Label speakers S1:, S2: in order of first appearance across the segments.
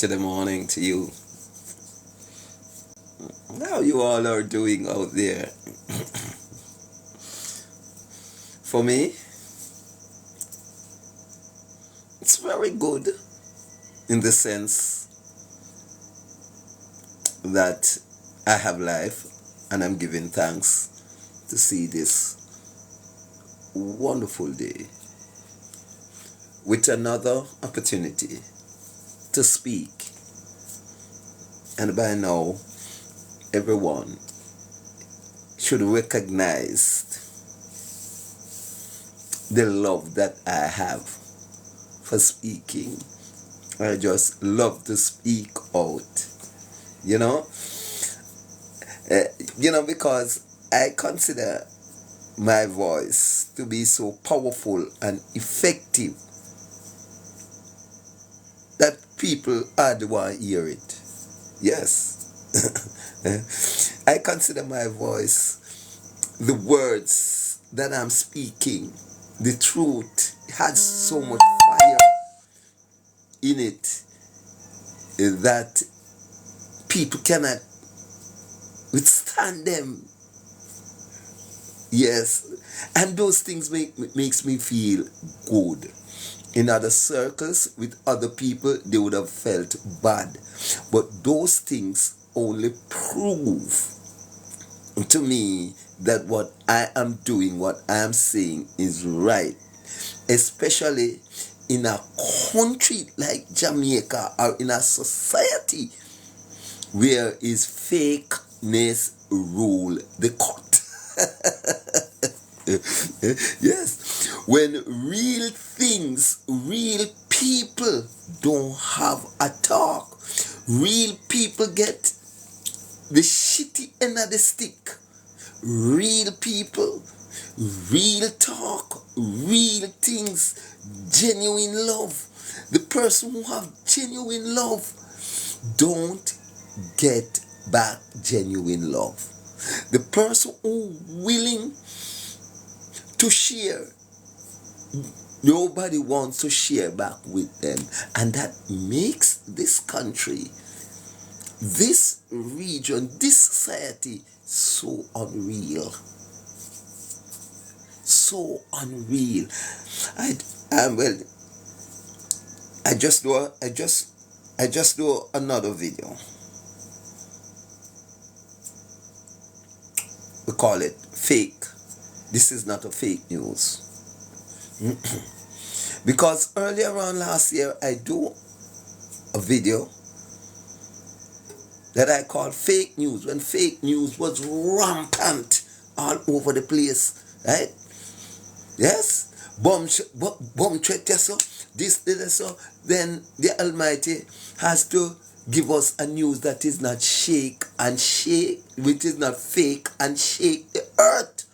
S1: to the morning to you. How you all are doing out there? For me, it's very good in the sense that I have life and I'm giving thanks to see this wonderful day with another opportunity to speak. And by now, everyone should recognize the love that I have for speaking. I just love to speak out, you know, because I consider my voice to be so powerful and effective that people are the one hear it. Yes. I consider my voice, the words that I'm speaking, the truth has so much fire in it that people cannot withstand them. Yes, and those things makes me feel good. In other circles with other people, they would have felt bad, but those things only prove to me that what I am doing, what I am saying is right, especially in a country like Jamaica or in a society where is fakeness rule the court. Yes, when real things, real people don't have a talk, real people get the shitty end of the stick. Real people, real talk, real things, genuine love. The person who have genuine love don't get back genuine love. The person who willing to share, nobody wants to share back with them, and that makes this country, this region, this society so unreal. So unreal. I just do another video. We call it fake. This is not a fake news. Because earlier on last year I do a video that I called fake news, when fake news was rampant all over the place, right? Yes, bomb threat, so this, so then the Almighty has to give us a news that is not which is not fake and shake the earth,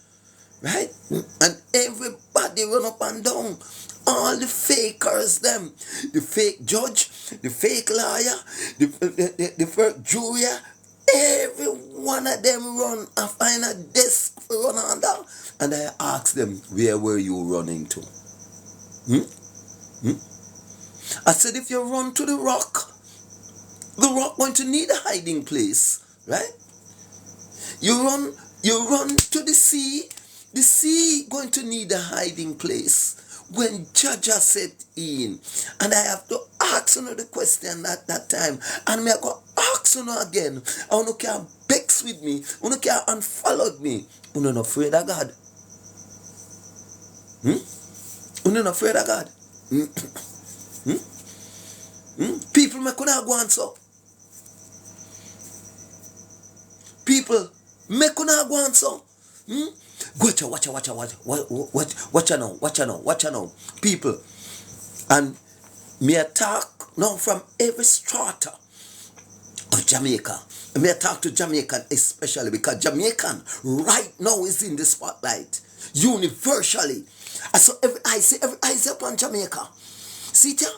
S1: right? And everybody run up and down. All the fakers, them, the fake judge, the fake lawyer, the fake jury, every one of them run and find a desk for run under. And I ask them, where were you running to? I said, if you run to the rock going to need a hiding place, right? You run to the sea going to need a hiding place. When judge has set in, and I have to ask the question at that time, and I go ask again, I want to can vex with me, I want to can unfollowed me. You're not afraid of God? You're not afraid of God? People make una go on so. People make una go on so. Watch now, people. And me attack now from every strata of Jamaica. Me attack to Jamaican especially because Jamaican right now is in the spotlight universally. So every eyes upon Jamaica. See ya?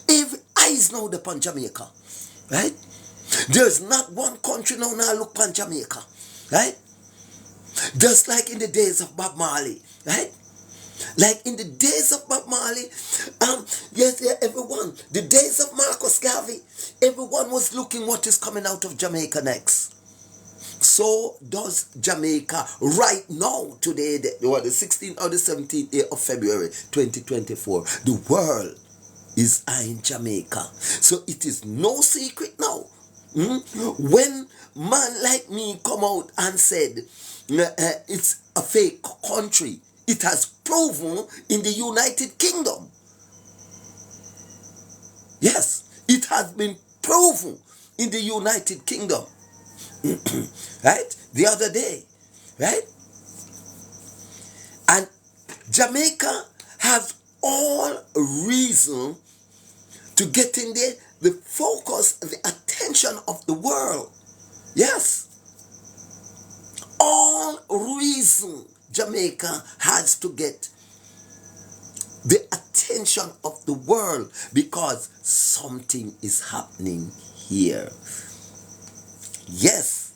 S1: Every eyes now upon Jamaica, right? There's not one country now look upon Jamaica, right? Just like in the days of Bob Marley, right? Like in the days of Bob Marley, yes, everyone. The days of Marcus Garvey, was looking what is coming out of Jamaica next. So does Jamaica right now, today, the 16th or the 17th day of February 2024. The world is eyeing Jamaica. So it is no secret now. When man like me come out and said it's a fake country, it has proven in the United Kingdom. Yes, it has been proven in the United Kingdom. Right? The other day. Right? And Jamaica has all reason to get in there, the focus, the attention of the world. Yes. All reason Jamaica has to get the attention of the world because something is happening here. Yes,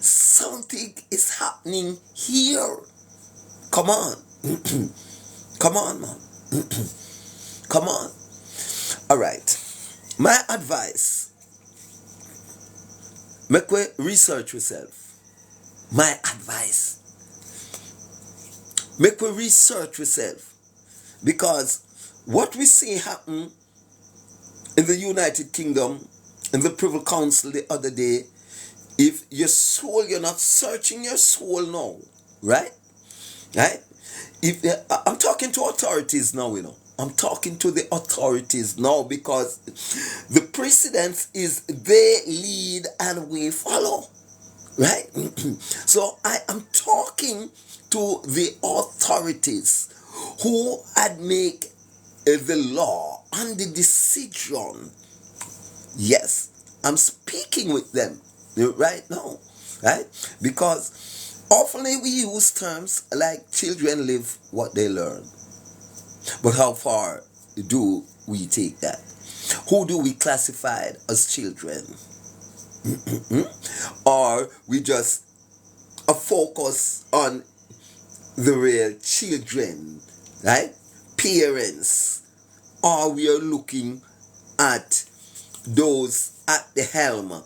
S1: something is happening here. Come on. Come on, man. Come on. All right. My advice, make we research yourself. My advice, make we research yourself. Because what we see happen in the United Kingdom, in the Privy Council the other day, if your soul, you're not searching your soul now, right? Right? If I'm talking to authorities now, I'm talking to the authorities now because the precedence is they lead and we follow, right? So I am talking to the authorities who had make the law and the decision. Yes, I'm speaking with them right now, right? Because often we use terms like children live what they learn. But how far do we take that? Who do we classify as children? Or we just focus on the real children, right? Parents. Or we are looking at those at the helm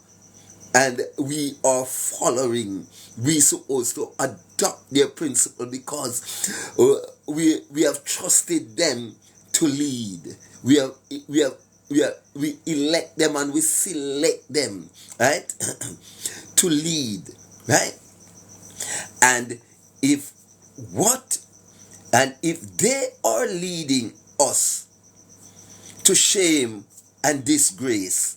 S1: and we are following. We supposed to adopt their principle because we have trusted them to lead. We elect them and we select them, right? To lead, right? And if they are leading us to shame and disgrace,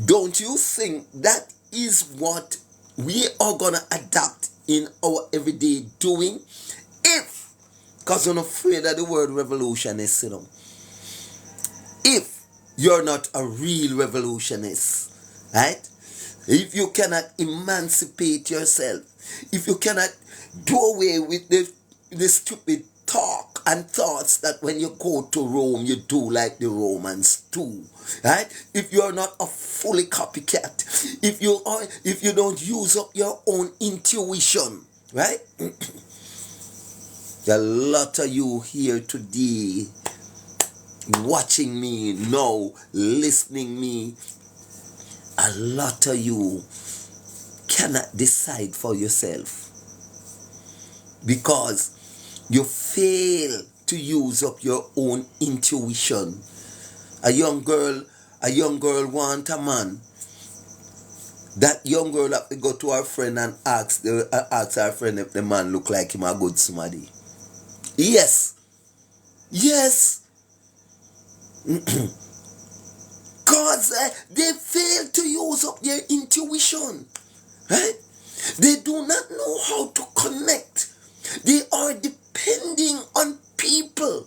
S1: don't you think that is what we are gonna adapt in our everyday doing? Because I'm afraid of the word revolutionist, If you're not a real revolutionist, right? If you cannot emancipate yourself, if you cannot do away with the stupid talk and thoughts that when you go to Rome, you do like the Romans do, right? If you're not a fully copycat, if you don't use up your own intuition, right? There are a lot of you here today watching me now, listening me. A lot of you cannot decide for yourself because you fail to use up your own intuition. A young girl want a man. That young girl have to go to her friend and ask her friend if the man look like him a good somebody. Yes. Because they fail to use up their intuition, right? They do not know how to connect. They are depending on people.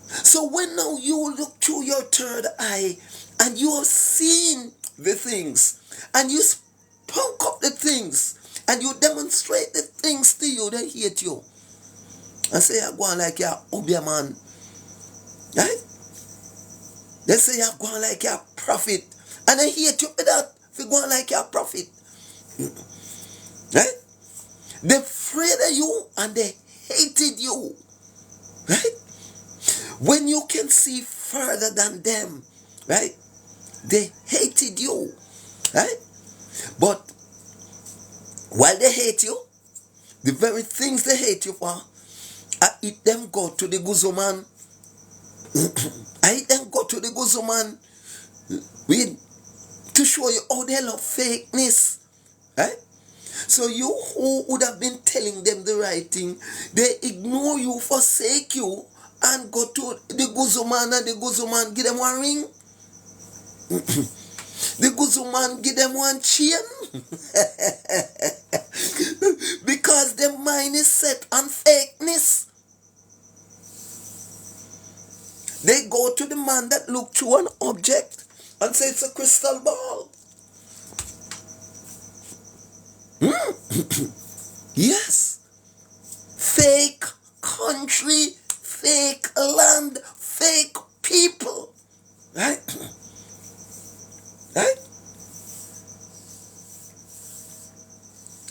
S1: So when now you look through your third eye and you have seen the things and you spoke up the things and you demonstrate the things to you, they hate you and say you're going like you're Obia man, right? They say you're going like you're a prophet and they hate you for that, for going like you're a prophet, right? They're afraid of you and they hated you, right? When you can see further than them, right? They hated you. Right? But while they hate you, the very things they hate you for, I eat them go to the guzo man. I eat them go to the guzo man with, to show you how they love fakeness. Right? So you who would have been telling them the right thing, they ignore you, forsake you, and go to the guzo man, and the guzo man give them one ring. The guzo man give them one chain. Because their mind is set on fakeness. They go to the man that look through an object and say it's a crystal ball. Yes. Fake country, fake land, fake people. Right? Right?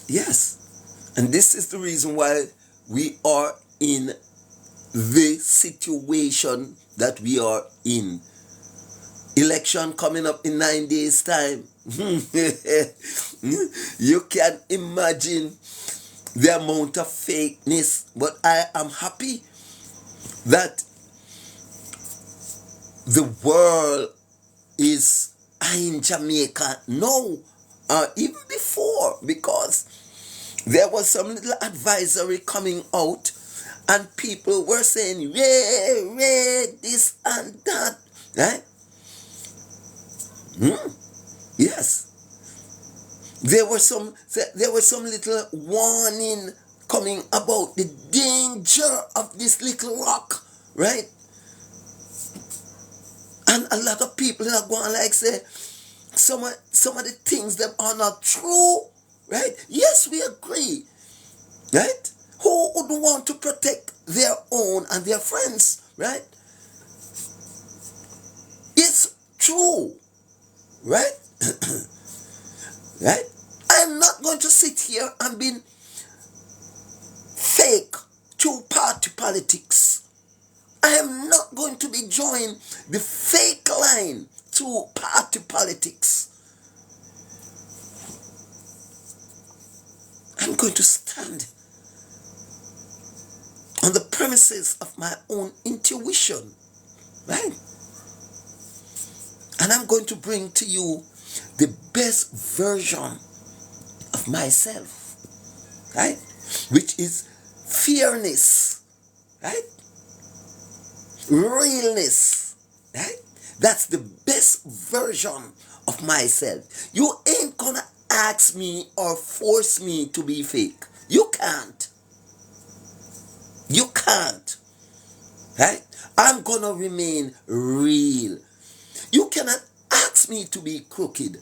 S1: Yes. And this is the reason why we are in the situation that we are in. Election coming up in 9 days' time. You can imagine the amount of fakeness. But I am happy that the world is eyeing Jamaica now, even before, because there was some little advisory coming out and people were saying, this and that. Right? Yes. There were some little warning coming about the danger of this little rock, right? And a lot of people are going like say some of the things that are not true, right? Yes, we agree, right? Who would want to protect their own and their friends, right? It's true, right? Right? I'm not going to sit here and be fake two-party politics. I am not going to be joining the fake line two-party politics. I'm going to stand on the premises of my own intuition, right? And I'm going to bring to you the best version of myself, right? Which is fairness, right? Realness, right? That's the best version of myself. You ain't gonna ask me or force me to be fake. You can't. You can't, right? I'm gonna remain real. You cannot ask me to be crooked.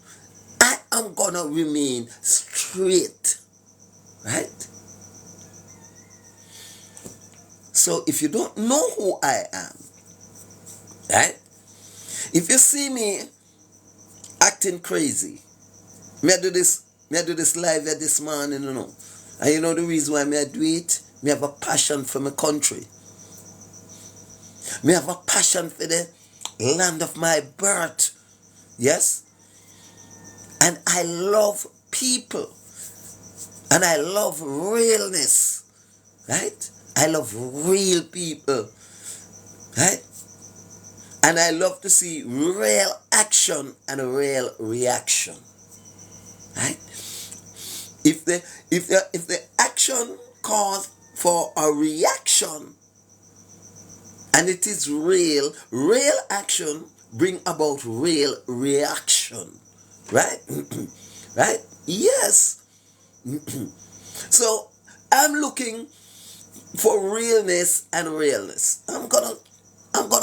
S1: I am gonna remain straight, right? So if you don't know who I am, right? If you see me acting crazy, me I do this live here this morning, you know. And you know the reason why me I do it? Me have a passion for my country. Me have a passion for the land of my birth. Yes? And I love people. And I love realness. Right? I love real people. Right? And I love to see real action and real reaction. Right? If the action calls for a reaction, and it is real action bring about real reaction. Right? Right? Yes. So I'm looking for realness and realness. I'm gonna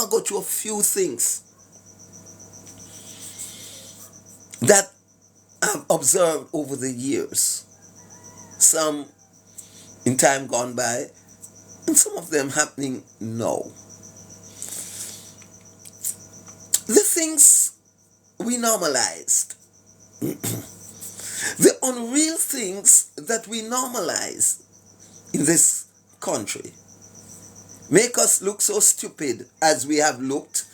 S1: go through a few things that I've observed over the years. Some in time gone by, and some of them happening now. The things we normalized, the unreal things that we normalize in this country, make us look so stupid as we have looked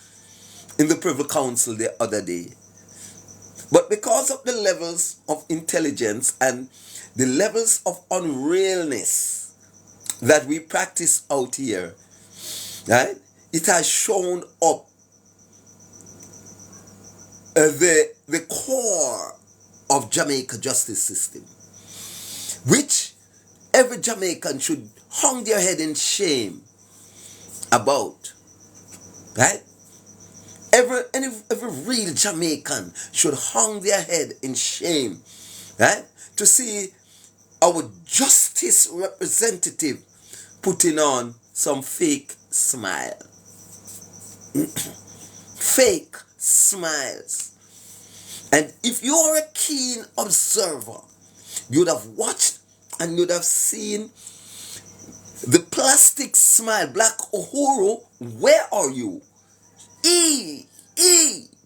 S1: in the Privy Council the other day. But because of the levels of intelligence and the levels of unrealness that we practice out here, right? It has shown up the core of Jamaica justice system, which every Jamaican should hang their head in shame about, right? Every real Jamaican should hang their head in shame, right? To see our justice representative putting on some fake smile. Fake smiles. And if you're a keen observer, you'd have watched and you'd have seen the plastic smile. Black Uhuru, where are you?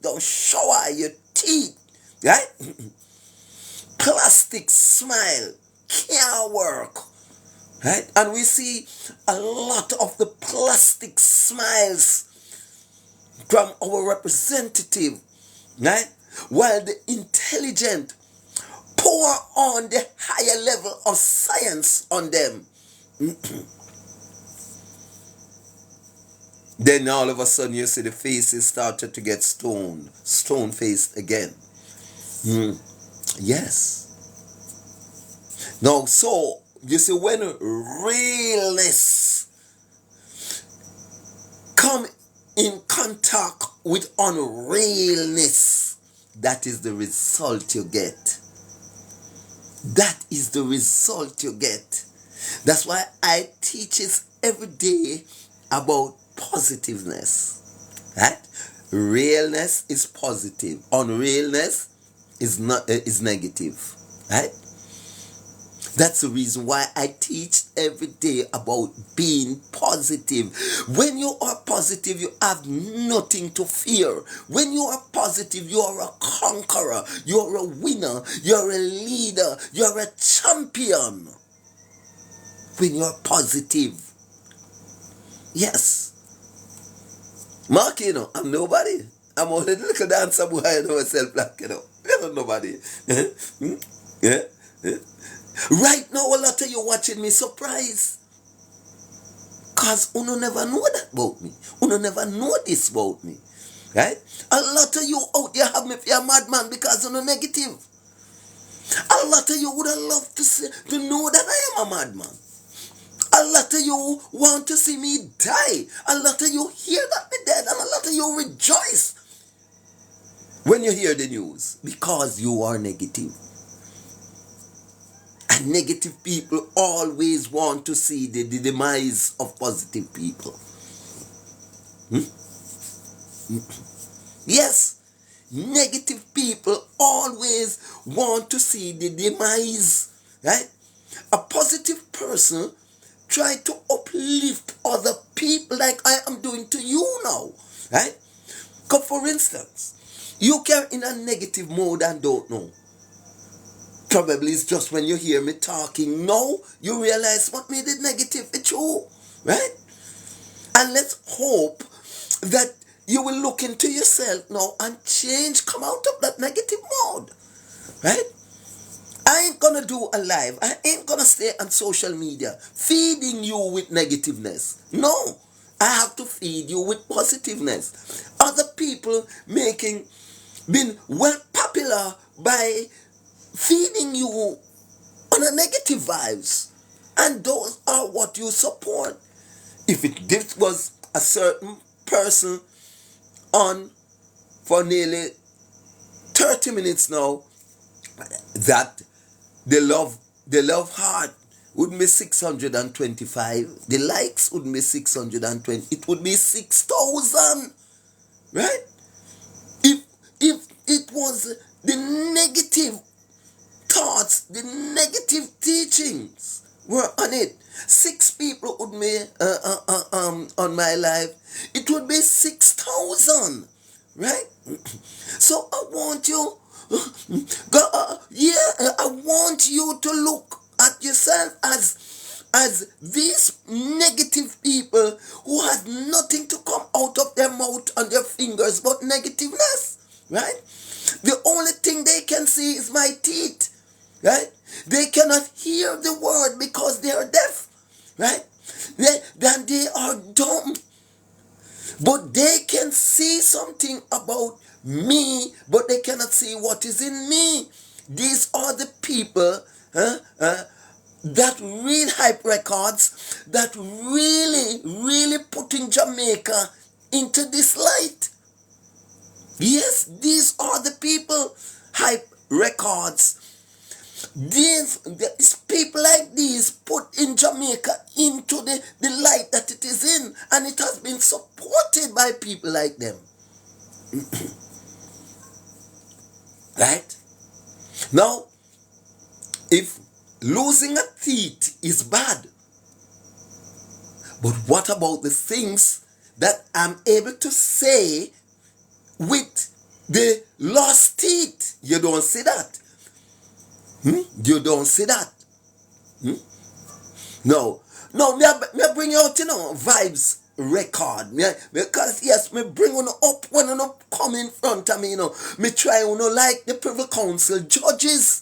S1: Don't show her your teeth, right? Plastic smile can't work, right? And we see a lot of the plastic smiles from our representative, right? While the intelligent pour on the higher level of science on them. Then all of a sudden you see the faces started to get stone-faced again. Yes. Now, so, you see, when realness come in contact with unrealness, that is the result you get. That is the result you get. That's why I teach it every day about positiveness. Right? Realness is positive. Unrealness is negative. Right? That's the reason why I teach every day about being positive. When you are positive, you have nothing to fear. When you are positive, you are a conqueror. You are a winner. You are a leader. You are a champion. When you are positive. Yes. Mark, you know, I'm nobody. I'm only a little dancer boy, I know myself black, you know. I'm nobody. Yeah. Right now, a lot of you watching me surprised. Because you never know that about me. You never know this about me. Right? A lot of you out there have me for a madman because you're negative. A lot of you would have loved to know that I am a madman. A lot of you want to see me die. A lot of you hear that me dead. And a lot of you rejoice when you hear the news. Because you are negative. And negative people always want to see the demise of positive people. Yes. Negative people always want to see the demise. Right? A positive person try to uplift other people like I am doing to you now. Right? Because for instance, you can in a negative mode and don't know. Probably it's just when you hear me talking now, you realize what made it negative. It's true. Right? And let's hope that you will look into yourself now and change, come out of that negative mode. Right? I ain't gonna do a live. I ain't gonna stay on social media feeding you with negativeness. No. I have to feed you with positiveness. Other people been well popular by feeding you on a negative vibes. And those are what you support. If this was a certain person on for nearly 30 minutes now, that the love heart would be 625. The likes would be 620. It would be 6,000. Right? If it was the negative thoughts, the negative teachings were on it, 6 people would be on my life. It would be 6,000. Right? So I want you, I want you to look at yourself as these negative people who had nothing to come out of their mouth and their fingers but negativeness. Right? The only thing they can see is my teeth. Right? They cannot hear the word because they are deaf. Right? Then they are dumb. But they can see something about me, but they cannot see what is in me. These are the people that read hype records, that really putting Jamaica into this light. Yes, these are the people, hype records. These people like these put in Jamaica into the light that it is in, and it has been supported by people like them. Right? Now, if losing a teeth is bad, but what about the things that I'm able to say with the lost teeth? You don't see that. You don't see that. No, me bring you out, vibes record. Because yes, me bring on up when you come in front of me, Me try, like the privy council judges.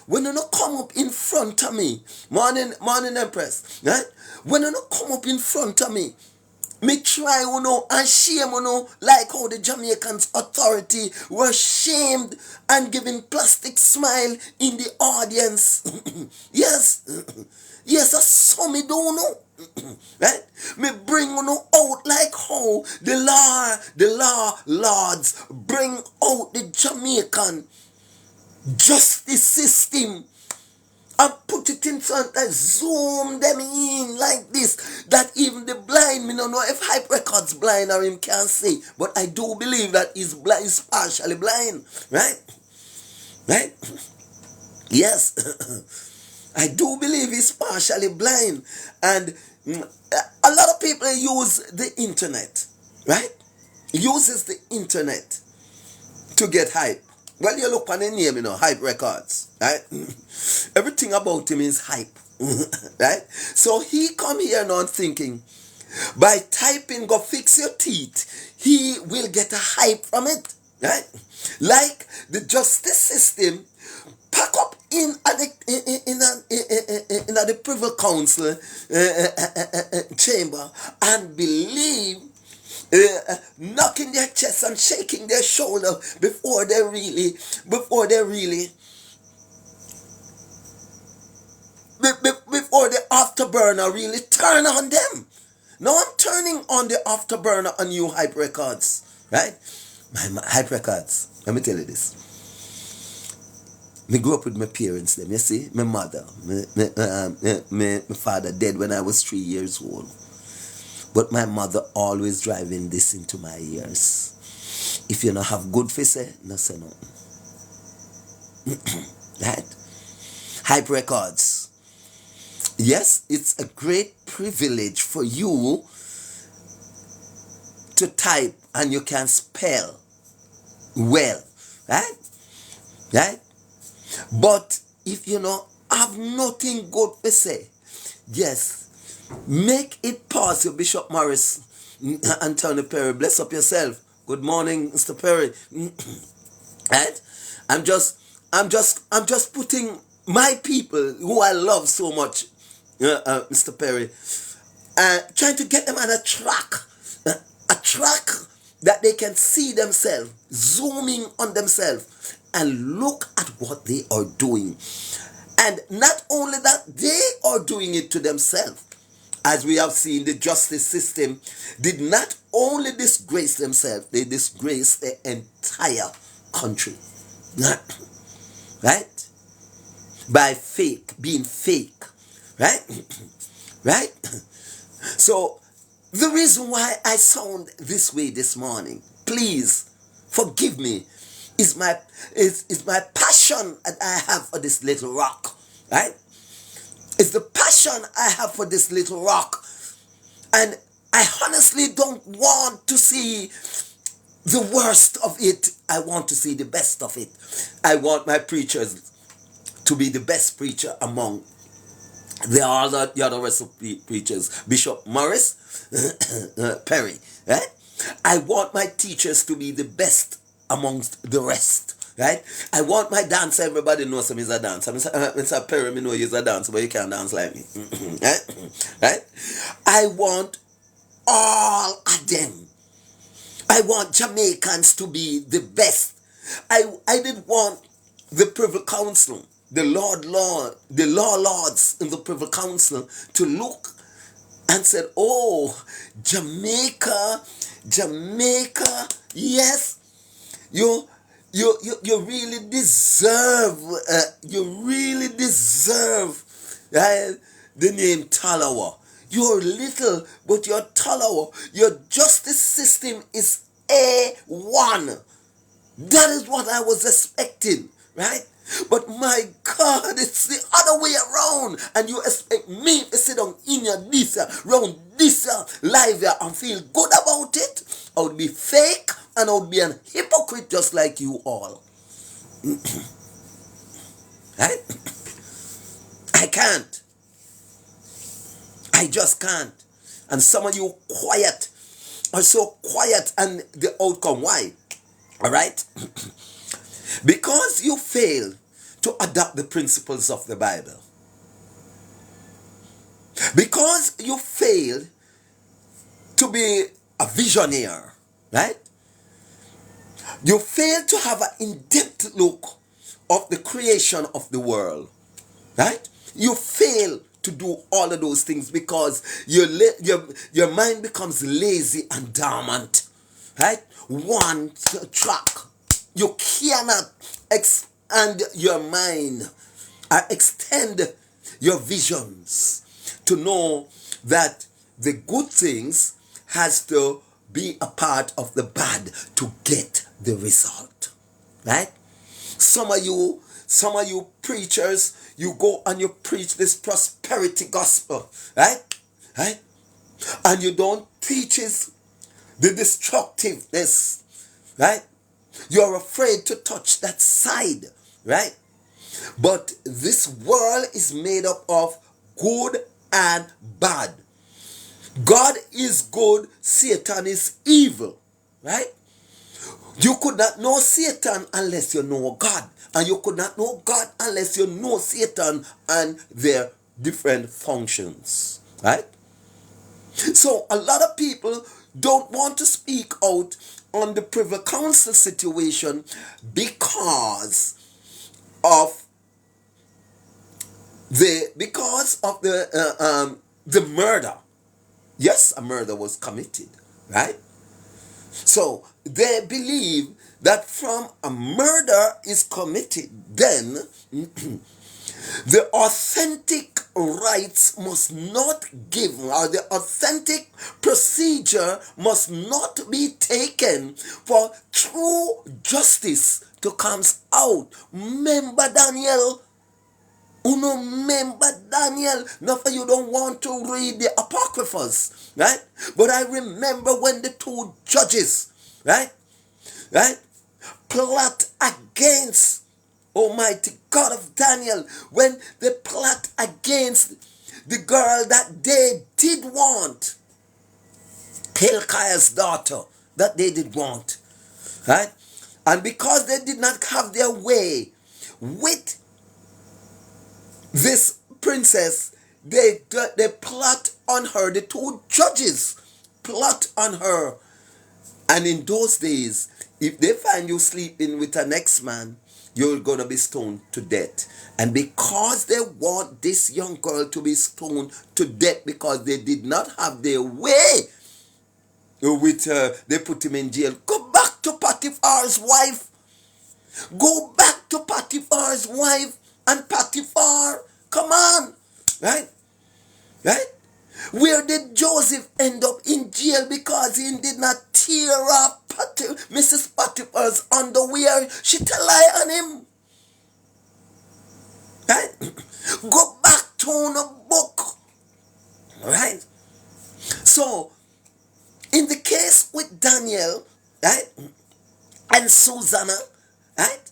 S1: When you come up in front of me, morning Empress, right? When you come up in front of me, me try, and shame, like how the Jamaicans authority were shamed and giving plastic smile in the audience. Yes. Yes, that's so me don't know. Right? Me bring out like how the law lords bring out the Jamaican justice system and put it in front and zoom them in like this, that even the blind, me don't know if hype records blind or him can't see, but I do believe that he's blind, he's partially blind. Right? Yes. I do believe he's partially blind, and a lot of people use the internet. Right? Uses the internet to get hype. Well, you look on the name, hype records, right? Everything about him is hype, right? So he come here now thinking, by typing "go fix your teeth," he will get a hype from it, right? Like the justice system pack up in the privy council chamber and believe, knocking their chest and shaking their shoulder before they really before the afterburner really turn on them. Now I'm turning on the afterburner on you hype records, right? My hype records. Let me tell you this. Me grew up with my parents them, you see, my mother, my father dead when I was 3 years old. But my mother always driving this into my ears. If you don't have good face, no say nothing. Right? Hype records. Yes, it's a great privilege for you to type and you can spell well. Right? Right? But if you have nothing good to say, yes, make it possible, Bishop Morris, Anthony Perry, bless up yourself. Good morning, Mr. Perry. Right? I'm just putting my people who I love so much, Mr. Perry, trying to get them on a track that they can see themselves, zooming on themselves, and look at what they are doing. And not only that, they are doing it to themselves. As we have seen, the justice system did not only disgrace themselves, they disgraced the entire country. Right? By being fake. Right? Right? So, the reason why I sound this way this morning, please forgive me, is my passion that I have for this little rock. Right? It's the passion I have for this little rock. And I honestly don't want to see the worst of it. I want to see the best of it. I want my preachers to be the best preacher among the other rest of preachers. Bishop Morris, Perry. Right? I want my teachers to be the best amongst the rest. Right? I want my dance. Everybody knows him is a dancer. Mr. Perry, me know he's a dancer, but you can't dance like me. Right? Right? I want all of them. I want Jamaicans to be the best. I did want the Privy Council, the law lords in the Privy Council to look and said, oh, Jamaica, yes, you really deserve the name Talawa. You're little, but you're Talawa. Your justice system is A1. That is what I was expecting, right? But my God, it's the other way around. And you expect me to sit down in your this round this live here and feel good about it? I would be fake and I would be an hypocrite just like you all. Right? I can't. I just can't. And some of you quiet are so quiet, and the outcome, why? All right? Because you fail to adopt the principles of the Bible. Because you fail to be a visionary, right? You fail to have an in-depth look of the creation of the world, right? You fail to do all of those things because your mind becomes lazy and dormant, right? One track. You cannot expand your mind or extend your visions to know that the good things has to be a part of the bad to get the result, right? Some of you preachers, you go and you preach this prosperity gospel, right? Right? And you don't teach the destructiveness, right? You're afraid to touch that side, right? But this world is made up of good and bad. God is good, Satan is evil, right? You could not know Satan unless you know God. And you could not know God unless you know Satan and their different functions, right? So a lot of people don't want to speak out on the Privy Council situation because of the murder. Yes, a murder was committed, right? So they believe that from a murder is committed, then the authentic rights must not give, or the authentic procedure must not be taken for true justice to come out. Remember Daniel? Uno member Daniel. Not for you don't want to read the Apocryphas, right? But I remember when the two judges, right? Right? Plot against Almighty God of Daniel, when they plot against the girl that they did want, Hilkiah's daughter, that they did want, right? And because they did not have their way with this princess, they plot on her. The two judges plot on her. And in those days, if they find you sleeping with an ex-man, you're going to be stoned to death. And because they want this young girl to be stoned to death because they did not have their way with her, they put him in jail. Go back to Potiphar's wife. Go back to Potiphar's wife and Potiphar. Come on. Right? Right? Where did Joseph end up? In jail because he did not tear up Mrs. Potiphar's underwear. She tell lie on him. Right? Go back to the book. Right? So, in the case with Daniel, right, and Susanna, right,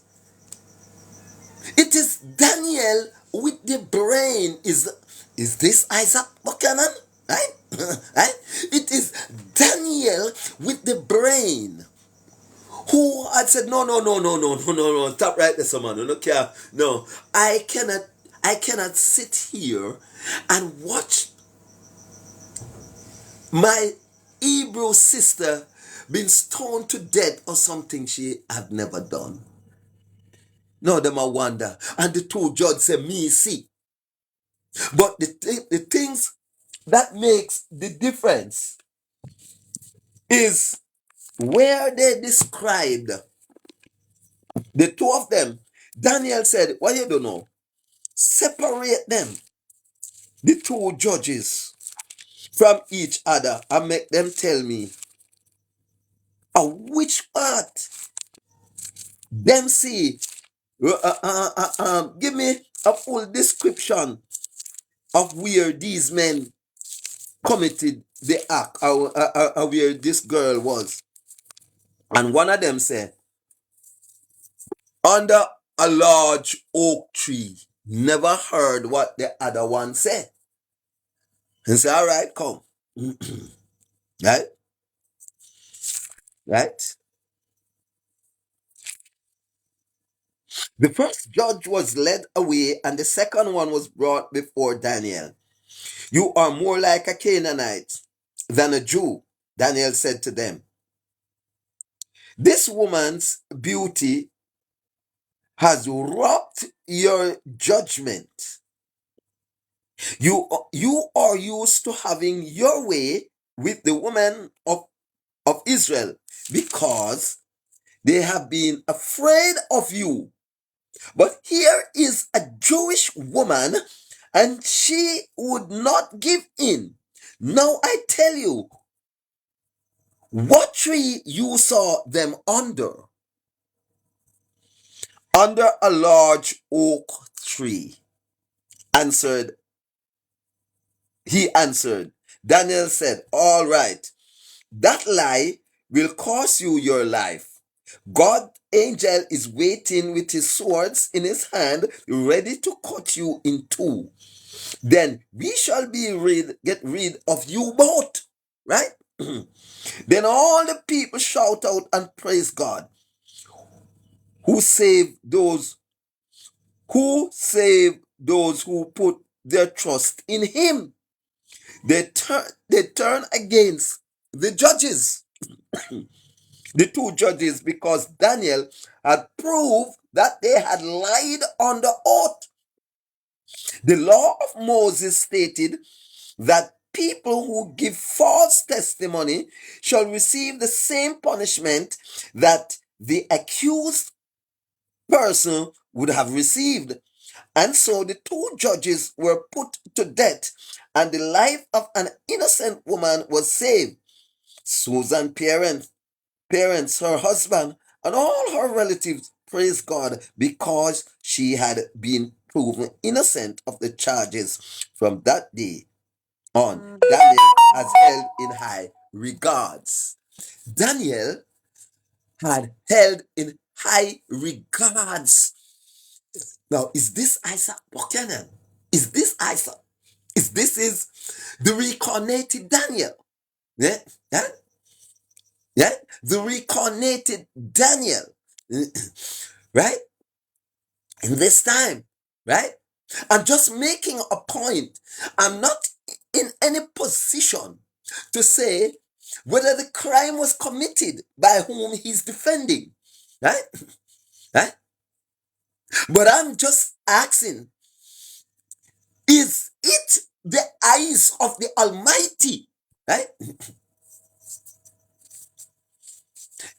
S1: it is Daniel with the brain. Is this Isaac Buchanan? Right? Right? It is Daniel with the brain who had said, no, no, no, no, no, no, no, no, stop right there, someone. No, care. No, I cannot sit here and watch my Hebrew sister been stoned to death or something she had never done. No, them I wonder. And the two judges say, me see. But the things that makes the difference is where they described the two of them. Daniel said, what you don't know? Separate them, the two judges, from each other and make them tell me which part them see. Give me a full description of where these men committed the act, or where this girl was. And one of them said, under a large oak tree. Never heard what the other one said. And say, all right, come. Right? Right? The first judge was led away, and the second one was brought before Daniel. You are more like a Canaanite than a Jew, Daniel said to them. This woman's beauty has wrought your judgment. You are used to having your way with the women of Israel because they have been afraid of you. But here is a Jewish woman, and she would not give in. Now I tell you, what tree you saw them under? Under a large oak tree. Answered, he answered. Daniel said, all right, that lie will cost you your life. God angel is waiting with his swords in his hand, ready to cut you in two. Then we shall get rid of you both. Right? Then all the people shout out and praise God, who saved those who put their trust in him. They turn against the judges, the two judges, because Daniel had proved that they had lied on the oath. The law of Moses stated that people who give false testimony shall receive the same punishment that the accused person would have received. And so the two judges were put to death, and the life of an innocent woman was saved. Susan's parents, her husband, and all her relatives praised God because she had been proven innocent of the charges. From that day on, Daniel has held in high regards. Daniel had held in high regards. Now, is this Isaac Buchanan? Is this Isaac? Is the reincarnated Daniel? Yeah? Yeah? Yeah? The reincarnated Daniel. Right? In this time. Right? I'm just making a point. I'm not in any position to say whether the crime was committed by whom he's defending. Right? Right? But I'm just asking, is it the eyes of the Almighty? Right?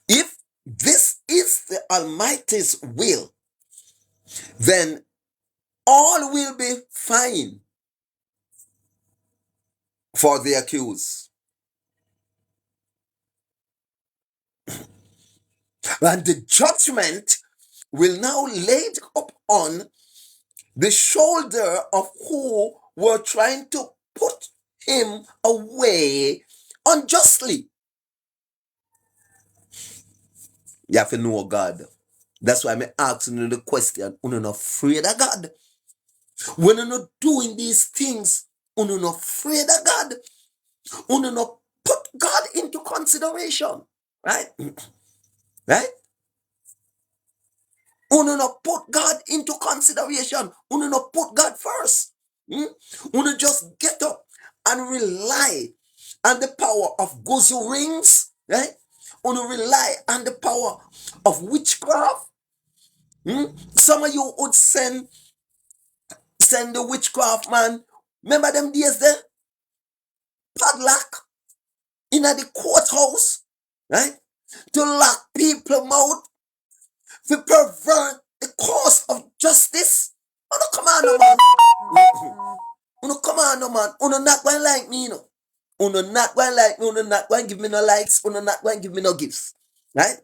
S1: If this is the Almighty's will, then all will be fine for the accused. And the judgment will now laid upon the shoulder of who were trying to put him away unjustly. You have to know God. That's why I'm asking you the question. You're not afraid of God. When you're not doing these things, you're not afraid of God. You're not put God into consideration. Right? Right? Uno not put God into consideration. Uno not put God first. Hmm? Uno just get up and rely on the power of gozo rings. Right? Uno rely on the power of witchcraft. Hmm? Some of you would send the witchcraft man. Remember them days there? Padlock in the courthouse. Right? To lock people mouth. To pervert the cause of justice. Oh, no, come on, no, man. Uno come on, no, man. Uno not going to like me, you know. Uno not going to like me. Uno not going to give me no likes. Uno not going to give me no gifts. Right?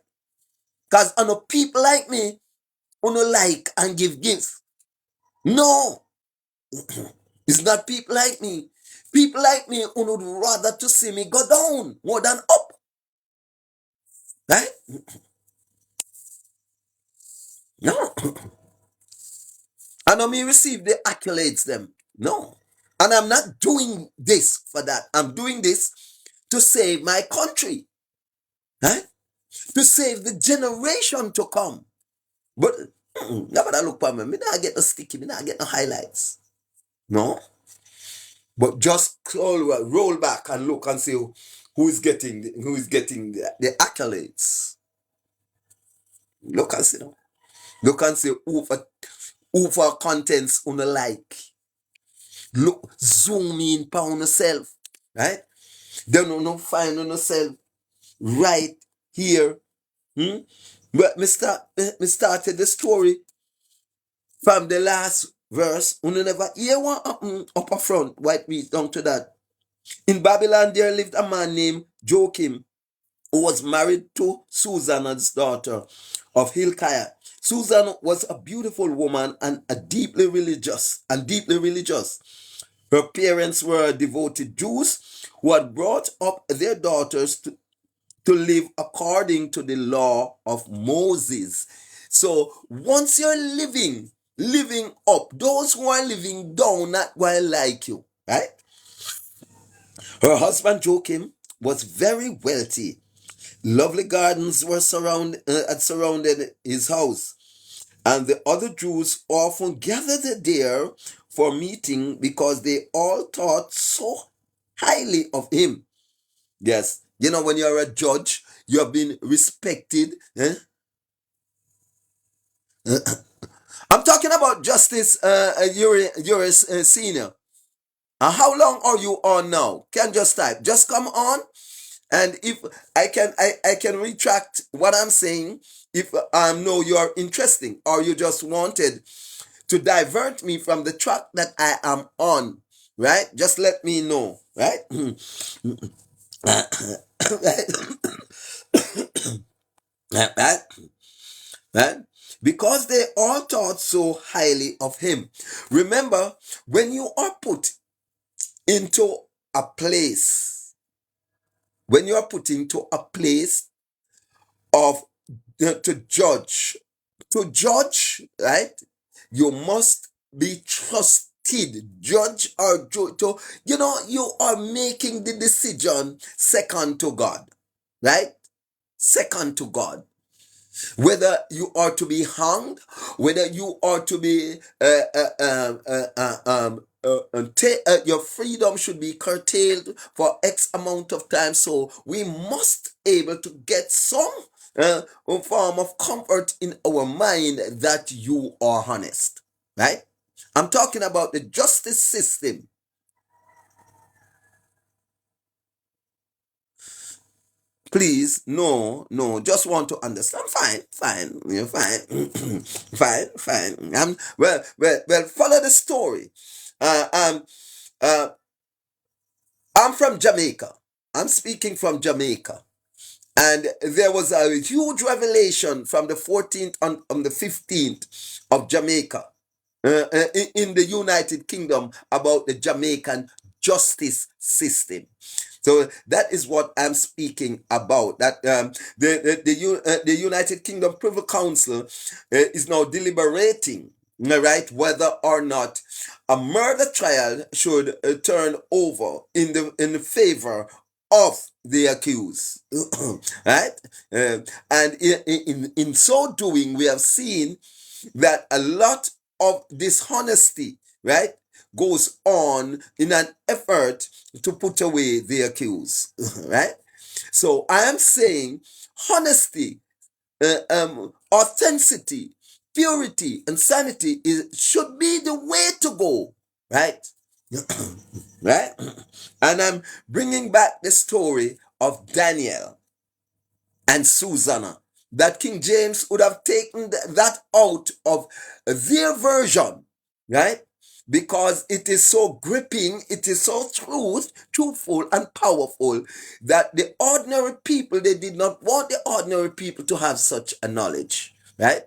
S1: Because uno people like me, uno like and give gifts. No. It's not people like me. People like me, uno would rather to see me go down more than up. Right? No. And I may receive the accolades them. No. And I'm not doing this for that. I'm doing this to save my country. Right? To save the generation to come. But nobody look for me. Me not get no sticky. Me not get no highlights. No. But just roll back and look and see who is getting the accolades. Look and see now. Look and see who for contents on the like. Look, zoom in on yourself. Right? Then you find on yourself right here. Hmm? But me started the story from the last verse. You never hear one upper front, white read down to that. In Babylon there lived a man named Joachim who was married to Susanna's daughter of Hilkiah. Susan was a beautiful woman and deeply religious. Her parents were devoted Jews who had brought up their daughters to live according to the law of Moses. So once you're living up, those who are living down not going to like you, right? Her husband Joachim was very wealthy. Lovely gardens had surrounded his house, and the other Jews often gathered there for meeting because they all thought so highly of him. Yes, you know when you're a judge, you have been respected. I'm talking about Justice you're a senior. And how long are you on now? Can just type. Just come on. And if I can retract what I'm saying if I know you're interesting or you just wanted to divert me from the track that I am on, right? Just let me know, right? right? Right? Because they all thought so highly of him. Remember, when you are put into a place, when you are put into a place of to judge, right? You must be trusted. Judge or to you are making the decision second to God, right? Second to God. Whether you are to be hung, whether you are to be your freedom should be curtailed for X amount of time. So we must able to get some form of comfort in our mind that you are honest, right? I'm talking about the justice system. Please, no, just want to understand. Fine, you're fine, fine. Well, follow the story. Uh, um, uh, I'm from Jamaica. I'm speaking from Jamaica. And there was a huge revelation from the 14th on the 15th of Jamaica in the United Kingdom about the Jamaican justice system. So that is what I'm speaking about. That the United Kingdom Privy Council is now deliberating, right, whether or not a murder trial should turn over in the favor of the accused. Right? And in so doing, we have seen that a lot of dishonesty, right, goes on in an effort to put away the accused. Right? So I am saying honesty, authenticity, purity, and sanity should be the way to go. Right? Right? And I'm bringing back the story of Daniel and Susanna, that King James would have taken that out of their version, right? Because it is so gripping, it is so truthful and powerful that the ordinary people, they did not want the ordinary people to have such a knowledge, right?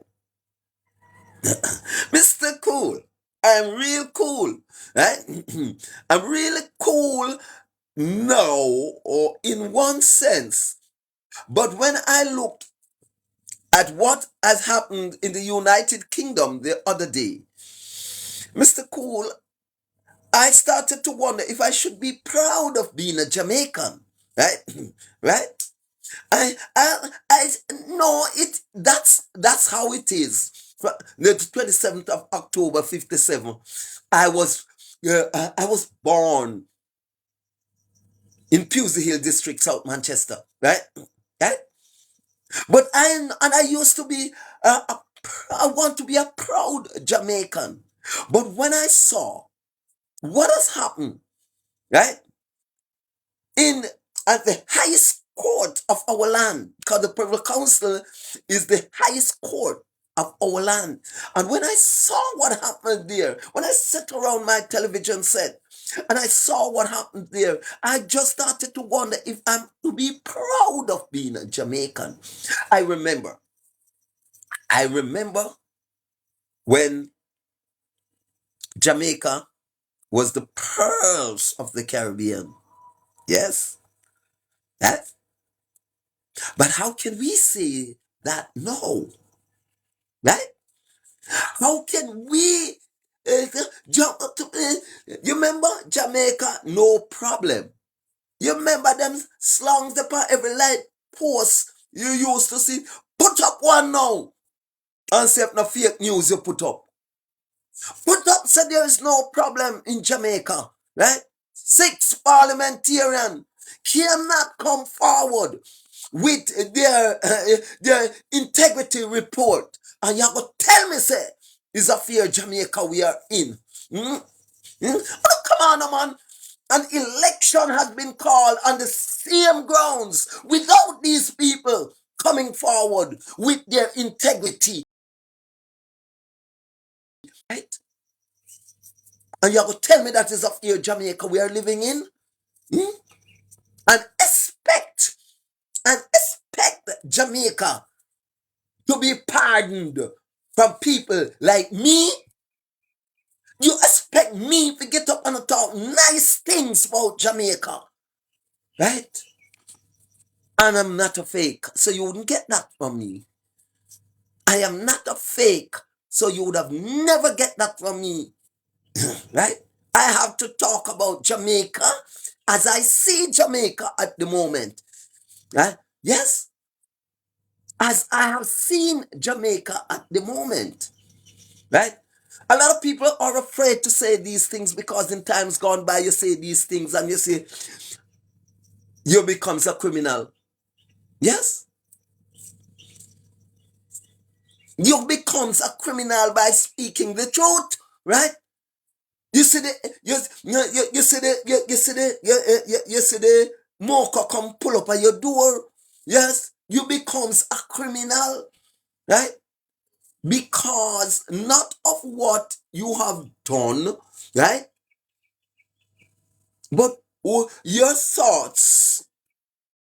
S1: Mr. Cool, I'm real cool, right? I'm really cool now, or in one sense. But when I look at what has happened in the United Kingdom the other day, Mr. Cool, I started to wonder if I should be proud of being a Jamaican, right? Right? I no, that's how it is. The 27th of October 57, I was born in Pewsey Hill District, South Manchester, right? Right? But I used to be, I want to be a proud Jamaican. But when I saw what has happened, right, in at the highest court of our land, because the Privy Council is the highest court of our land, and when I saw what happened there, when I sat around my television set and I saw what happened there, I just started to wonder if I'm to be proud of being a Jamaican. I remember, I remember when Jamaica was the pearls of the Caribbean. Yes, that. But how can we say that no? Right? How can we jump up to? You remember Jamaica? No problem. You remember them slangs upon every light post you used to see? Put up one now and see if no fake news you put up. Put up said there is no problem in Jamaica, right? 6 parliamentarians cannot come forward with their integrity report, and you go tell me say it's a fair Jamaica we are in. Hmm? Hmm? Oh, come on, man. An election has been called on the same grounds without these people coming forward with their integrity, right? And you're going to tell me that is of your Jamaica we are living in? Hmm? And expect Jamaica to be pardoned from people like me? You expect me to get up and talk nice things about Jamaica, right? And I'm not a fake, so you wouldn't get that from me. I am not a fake, so you would have never get that from me, right? I have to talk about Jamaica as I see Jamaica at the moment, right? Yes, as I have seen Jamaica at the moment, right? A lot of people are afraid to say these things because in times gone by you say these things and you say you becomes a criminal. Yes, you becomes a criminal by speaking the truth, right? You see the you see the you see the you see the mocha come pull up at your door. Yes, you becomes a criminal, right? Because not of what you have done, right? But your thoughts,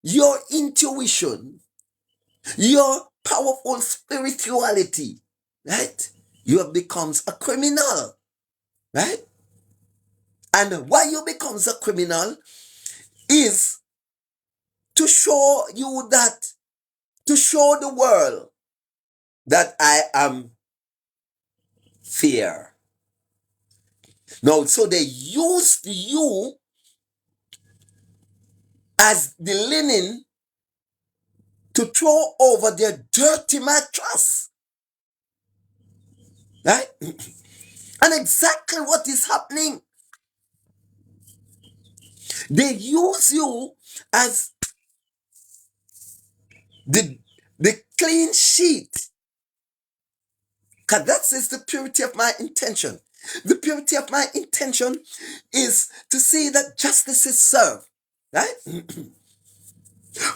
S1: your intuition, your powerful spirituality, right? You have becomes a criminal, right? And why you becomes a criminal is to show you that, to show the world that I am fair. Now, so they used you as the linen to throw over their dirty mattress. Right? And exactly what is happening. They use you as the, the clean sheet. Because that is the purity of my intention. The purity of my intention is to see that justice is served. Right?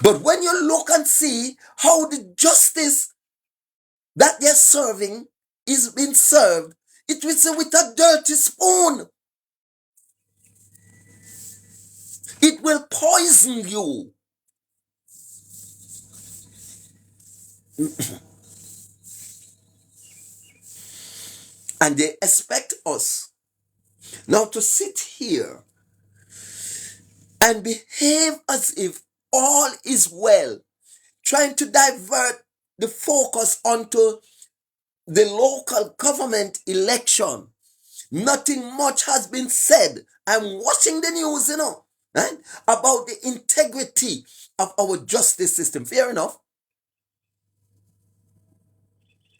S1: But when you look and see how the justice that they're serving is being served, it is with a dirty spoon. It will poison you. And they expect us now to sit here and behave as if all is well, trying to divert the focus onto the local government election. Nothing much has been said. I'm watching the news, right, about the integrity of our justice system. Fair enough.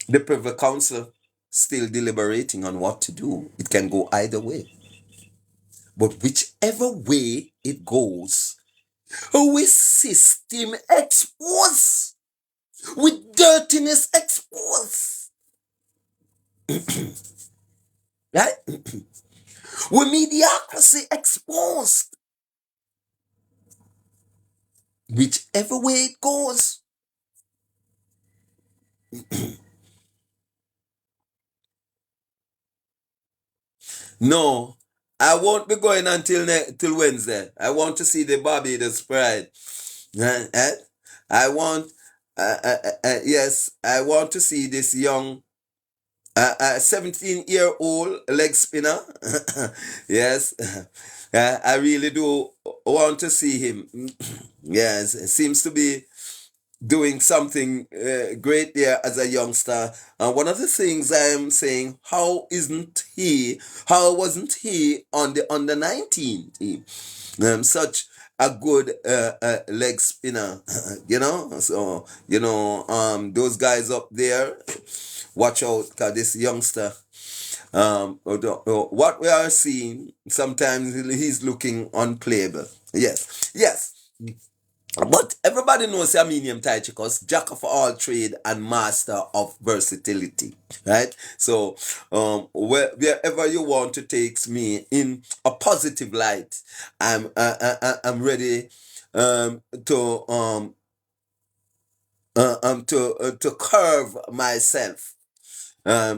S1: The Privy Council still deliberating on what to do. It can go either way. But whichever way it goes, our system exposed, with dirtiness exposed, right? With mediocrity exposed. Whichever way it goes. No, I won't be going until till Wednesday. I want to see the Barbados Pride. Eh? I want, yes, I want to see this young 17-year-old leg spinner. Yes, I really do want to see him. Yes, it seems to be doing something great there as a youngster. And one of the things I am saying, how wasn't he on the under 19 team? Such a good leg spinner, So, those guys up there, watch out, because this youngster, what we are seeing, sometimes he's looking unplayable. Yes, yes. But everybody knows Armenian Tychicus, jack of all trade and master of versatility, right? So, wherever you want to take me in a positive light, I'm ready to curve myself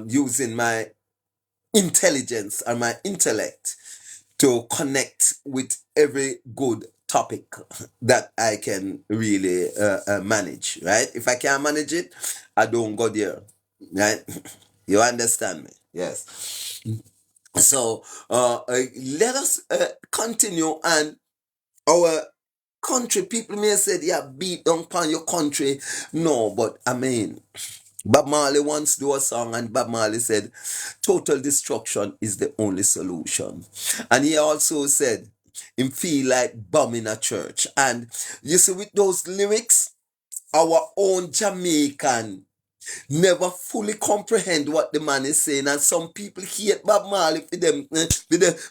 S1: using my intelligence and my intellect to connect with every good topic that I can really manage, right? If I can't manage it, I don't go there, right? You understand me? Yes. So let us continue, and our country, people may say, yeah, beat down upon your country. No, but I mean, Bob Marley once do a song, and Bob Marley said, total destruction is the only solution. And he also said, him feel like bombing a church. And you see, with those lyrics, our own Jamaican never fully comprehend what the man is saying, and some people hate Bob Marley for them, with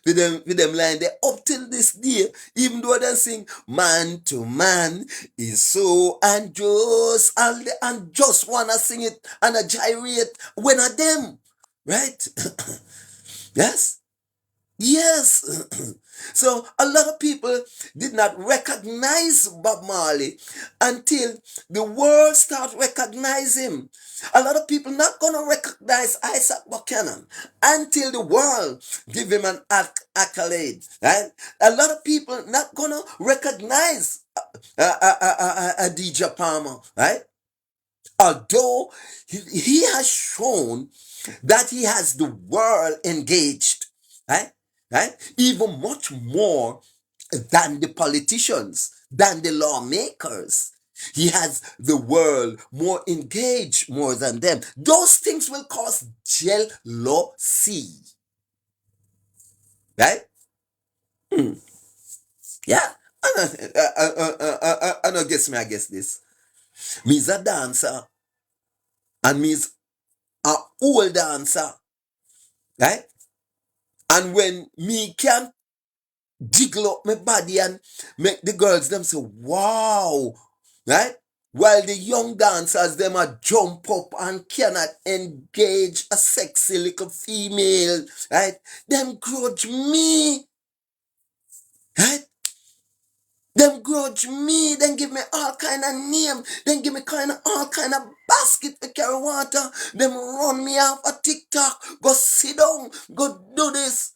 S1: them line there up till this day, even though they sing man to man is so unjust, and just wanna sing it and a gyrate when a them, right? Yes. Yes. So a lot of people did not recognize Bob Marley until the world start recognizing him. A lot of people not gonna recognize Isaac Buchanan until the world give him an accolade. Right? A lot of people not gonna recognize DJ Palmer. Right? Although he has shown that he has the world engaged, right? Right? Even much more than the politicians, than the lawmakers. He has the world more engaged more than them. Those things will cause jealousy, right? Yeah. I know guess me, I guess this. Me's a dancer and me's a old dancer, right? And when me can jiggle up my body and make the girls them say, wow, right? While the young dancers them a jump up and cannot engage a sexy little female, right? Them grudge me, right? Them grudge me, then give me all kind of name, then give me all kind of basket to carry water, them run me off a TikTok, go sit down, go do this.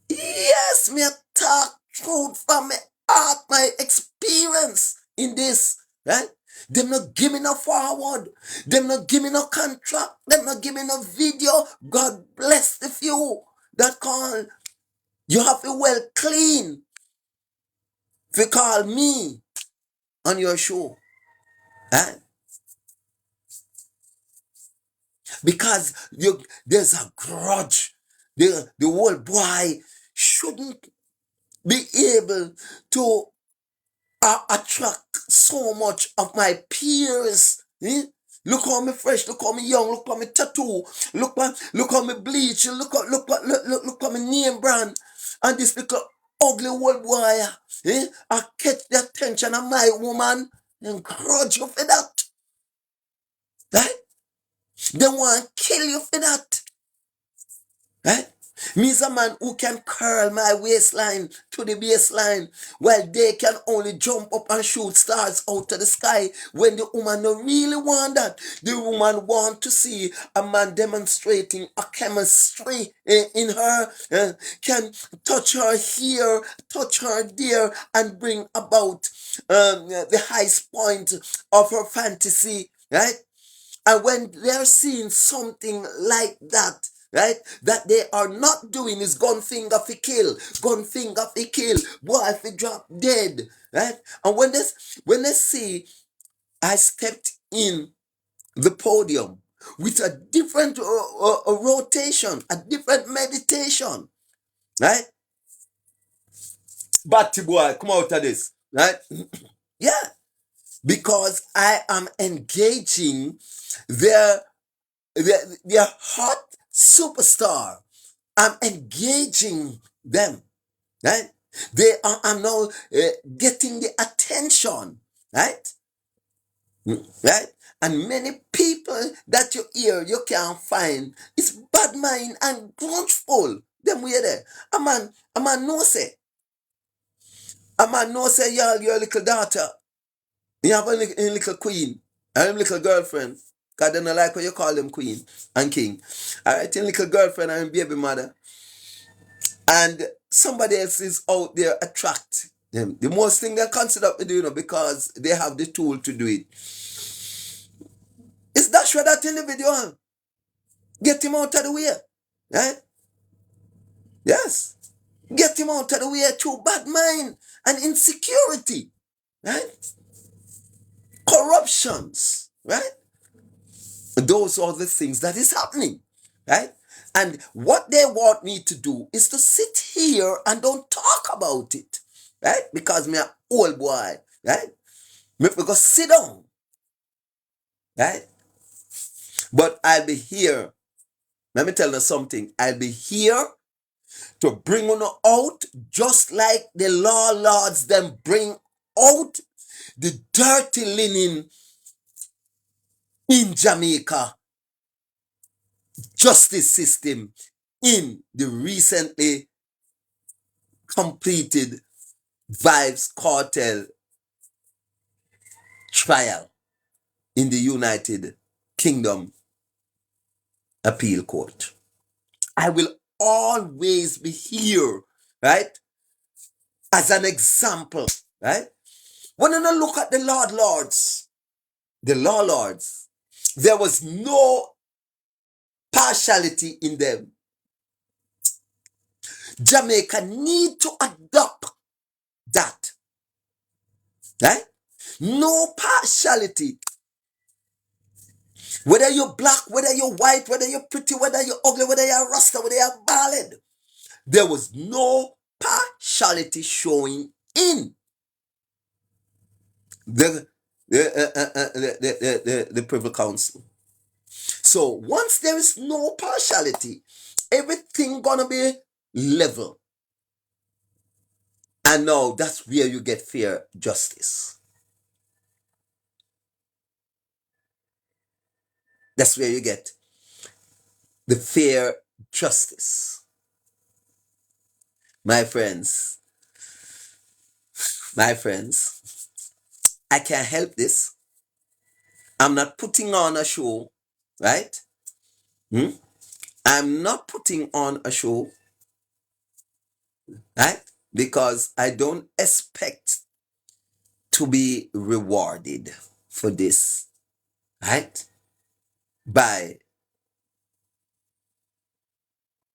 S1: Yes, me a talk truth from my heart, my experience in this, right? Them not give me no forward, them not give me no contract, them not give me no video. God bless the few that call. You have to well clean if you call me on your show. Eh? Because there's a grudge. The whole boy shouldn't be able to attract so much of my peers. Eh? Look how me fresh, look how me young, look how me tattoo, look how me bleach, look how me name brand. And this little ugly old boy, I catch the attention of my woman and grudge you for that. Right? They want to kill you for that. Right? Me's a man who can curl my waistline to the baseline while they can only jump up and shoot stars out of the sky when the woman don't really want that. The woman want to see a man demonstrating a chemistry in her, can touch her here, touch her there, and bring about the highest point of her fantasy, right? And when they're seeing something like that, right, that they are not doing is gun finger fi kill, gun finger fi kill, boy fi drop dead, right? And when they see I stepped in the podium with a different rotation, a different meditation, right? Batty boy, come out of this, right? Yeah, because I am engaging their their hot superstar. I'm engaging them, right? They are, I'm now getting the attention, right? Right? And many people that you hear you can't find. It's bad mind and grudgeful. Them way there. A man no say. A man no say y'all your little daughter. You have a little queen. And a little girlfriend. Cause they don't like what you call them queen and king. Alright, your little girlfriend and baby mother. And somebody else is out there attract them. The most thing they consider to do, because they have the tool to do it. It's dash for that individual. Get him out of the way. Right? Yes. Get him out of the way through bad mind and insecurity. Right? Corruptions. Right? Those are the things that is happening. Right? And what they want me to do is to sit here and don't talk about it. Right? Because me an old boy. Right? Me have to go sit down. Right? But I'll be here. Let me tell you something. I'll be here to bring you out just like the law lords them bring out the dirty linen in Jamaica justice system in the recently completed Vibes Cartel trial in the United Kingdom Appeal Court. I will always be here, right? As an example, right? When I look at the law lords, there was no partiality in them. Jamaica need to adopt that, right? No partiality. Whether you're black, whether you're white, whether you're pretty, whether you're ugly, whether you're rasta, whether you're ballad, there was no partiality showing in the the Privy Council. So once there is no partiality, everything gonna be level. And now that's where you get fair justice. That's where you get the fair justice. My friends, my friends, I can't help this. I'm not putting on a show, right? Hmm? I'm not putting on a show, right? Because I don't expect to be rewarded for this, right? By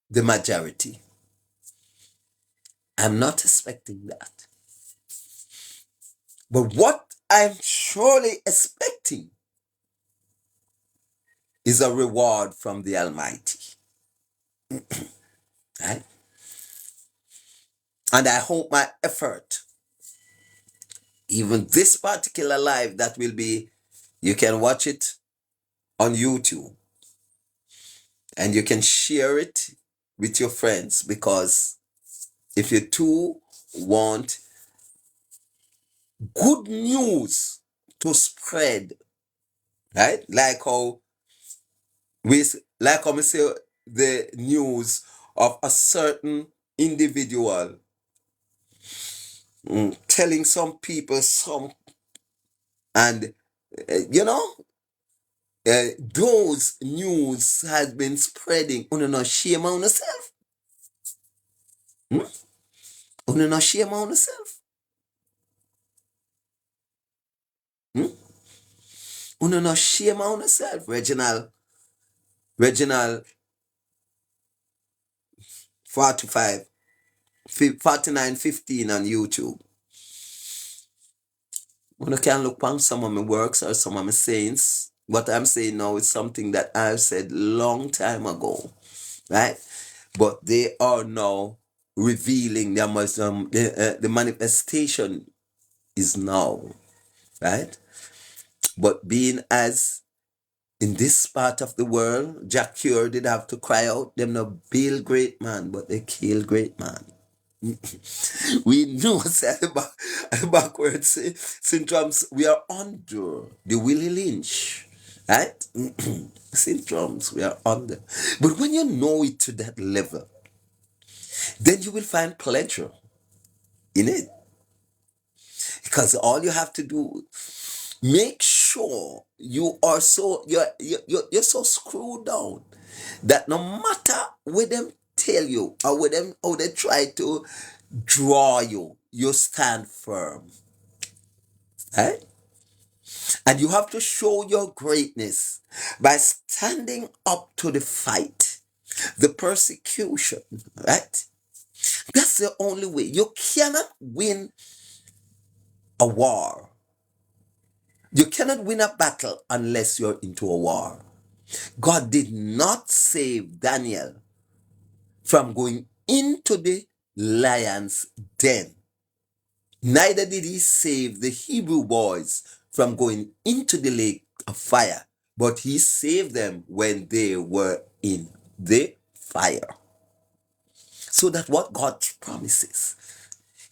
S1: the majority. I'm not expecting that. But what I'm surely expecting is a reward from the Almighty, right? And I hope my effort, even this particular live that will be, you can watch it on YouTube and you can share it with your friends, because if you too want good news to spread, right? Like how we say the news of a certain individual telling some people some, and you know, those news has been spreading. Una no shame on yourself. Hmm? Una no shame on yourself. Hmm? Una no shame on yourself. Reginald 45, 49:15 on YouTube. Una can look on some of my works or some of my sayings. What I'm saying now is something that I've said long time ago, right? But they are now revealing their the manifestation is now, right? But being as in this part of the world, Jack Cure did have to cry out, them no build great man, but they kill great man. We know that backwards syndromes, we are under the Willie Lynch, right? Syndromes, we are under. But when you know it to that level, then you will find pleasure in it. Because all you have to do, make sure you are so you're so screwed down that no matter what them tell you or what them how they try to draw you, you stand firm. Right? And you have to show your greatness by standing up to the fight, the persecution, right? That's the only way. You cannot win a war. You cannot win a battle unless you're into a war. God did not save Daniel from going into the lion's den. Neither did he save the Hebrew boys from going into the lake of fire, but he saved them when they were in the fire. So that what God promises,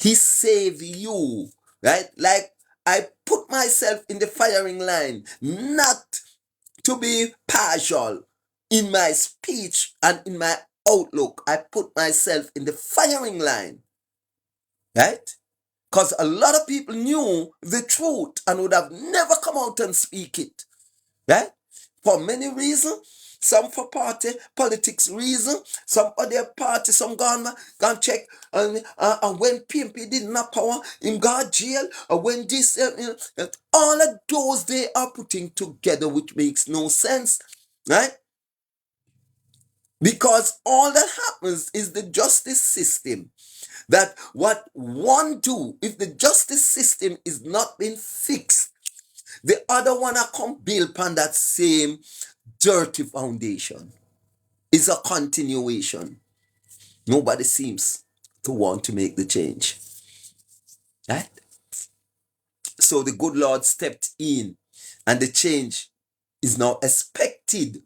S1: he saved you, right? Like I put myself in the firing line, not to be partial in my speech and in my outlook. I put myself in the firing line, right? Because a lot of people knew the truth and would have never come out and speak it, right? For many reasons. Some for party, politics reason. Some other party, some gone check. And when PMP didn't have power, in God jail. Or when this, all of those they are putting together, which makes no sense, right? Because all that happens is the justice system. That what one do, if the justice system is not being fixed, the other one I come build upon that same dirty foundation. Is a continuation. Nobody seems to want to make the change. Right? So the good Lord stepped in, and the change is now expected,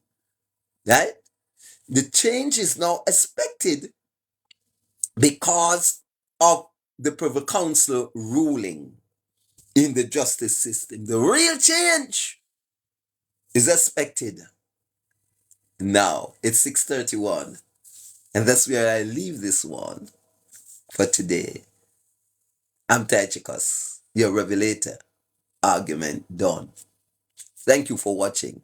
S1: right? The change is now expected because of the Privy Council ruling in the justice system. The real change is expected. Now, it's 6:31, and that's where I leave this one for today. I'm Tychicus, your revelator. Argument done. Thank you for watching.